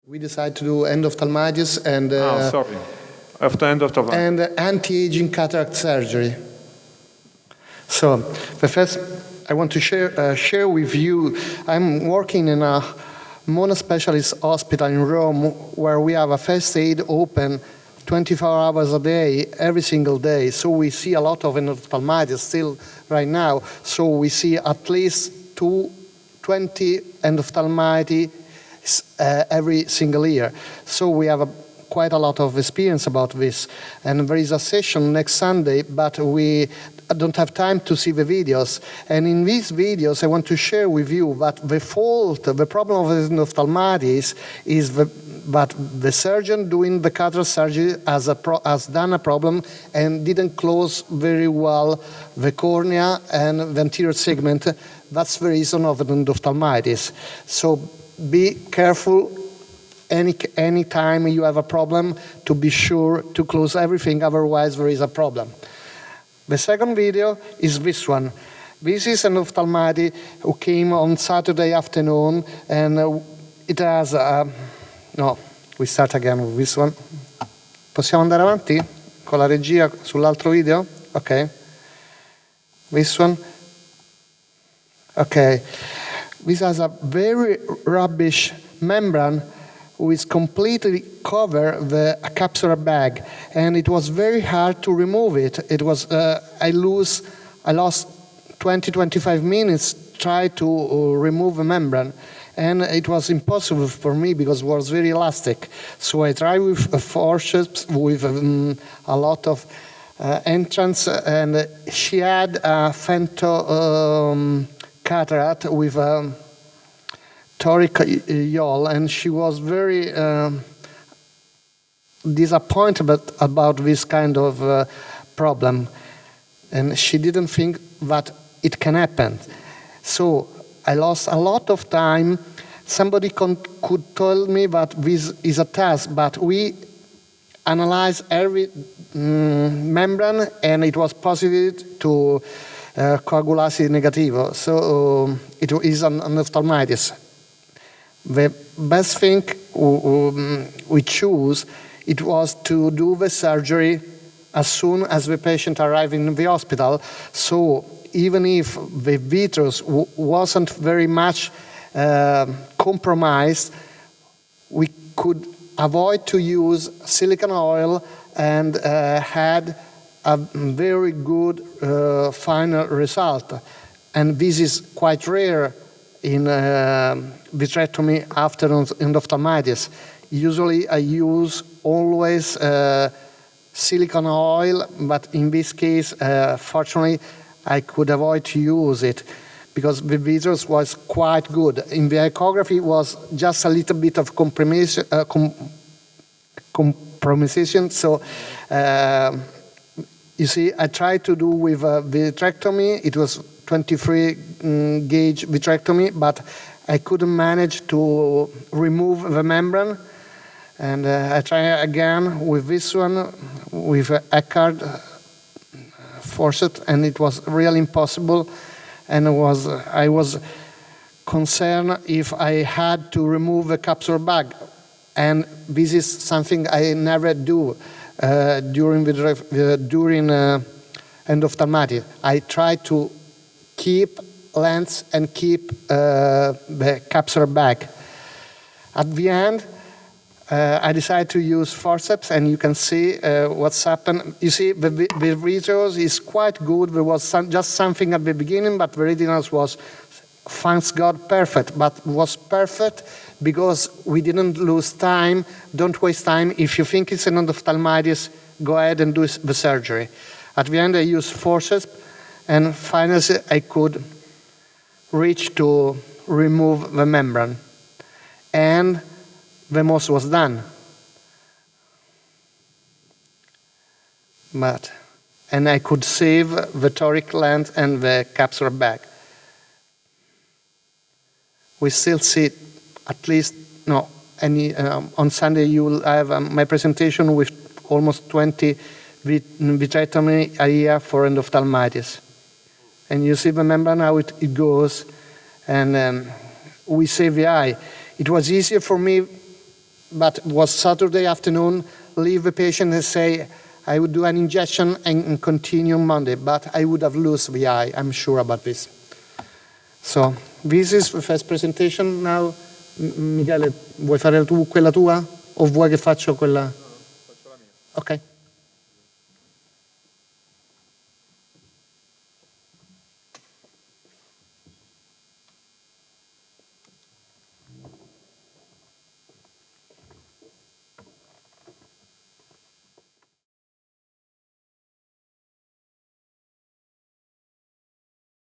We decided to do endophthalmitis and sorry. After endophthalmitis. and anti-aging cataract surgery. So, the first I want to share with you. I'm working in a monospecialist hospital in Rome where we have a first aid open 24 hours a day, every single day. So we see a lot of endophthalmitis still right now. So we see at least 20 endophthalmitis every single year. So we have quite a lot of experience about this. And there is a session next Sunday, but we don't have time to see the videos. And in these videos, I want to share with you that the problem of endophthalmitis is that the surgeon doing the cataract surgery has done a problem and didn't close very well the cornea and the anterior segment. That's the reason of endophthalmitis. So be careful any time you have a problem to be sure to close everything, otherwise there is a problem. The second video is this one. This is an ophthalmologist who came on Saturday afternoon, and it has no, we start again with this one. Possiamo andare avanti con la regia sull'altro video? Ok. This one. Okay. This has a very rubbish membrane which completely covered the capsular bag, and it was very hard to remove it. It was I lost 20-25 minutes trying to remove the membrane, and it was impossible for me because it was very elastic. So I tried with forceps, with a lot of entrance, and she had a femto cataract with a toric yawl, and she was very disappointed about this kind of problem, and she didn't think that it can happen. So I lost a lot of time. Somebody could tell me that this is a task, but we analyzed every membrane, and it was positive to coagulase negativo. So it is an endophthalmitis. The best thing we chose, it was to do the surgery as soon as the patient arrived in the hospital. So even if the vitreous wasn't very much compromised, we could avoid to use silicone oil and had a very good final result. And this is quite rare in vitrectomy after endophthalmitis. Usually I use always silicone oil, but in this case, fortunately, I could avoid to use it because the vitreous was quite good. In the echography, it was just a little bit of compromisation. So you see, I tried to do with vitrectomy. It was 23 gauge vitrectomy, but I couldn't manage to remove the membrane. And I tried again with this one, with Eckhart forceps, and it was really impossible. And I was concerned if I had to remove the capsular bag. And this is something I never do during endophthalmitis. I try to keep lens and keep the capsular bag. At the end, I decided to use forceps, and you can see what's happened. You see, the vitreous is quite good. There was just something at the beginning, but the retinals was, thanks God, perfect. But was perfect because we didn't lose time. Don't waste time. If you think it's an endophthalmitis, go ahead and do the surgery. At the end, I used forceps, and finally I could reach to remove the membrane. And the most was done. And I could save the toric lens and the capsular bag. We still see at least, on Sunday you will have my presentation with almost 20 vitrectomy a year for endophthalmitis. And you see the membrane, how it goes, and we save the eye. It was easier for me but it was Saturday afternoon, leave the patient and say, I would do an injection and continue Monday, but I would have lost the eye, I'm sure about this. So, this is the first presentation. Now, Michele, vuoi fare tu quella tua? O vuoi che faccio quella? No, faccio la mia. Ok.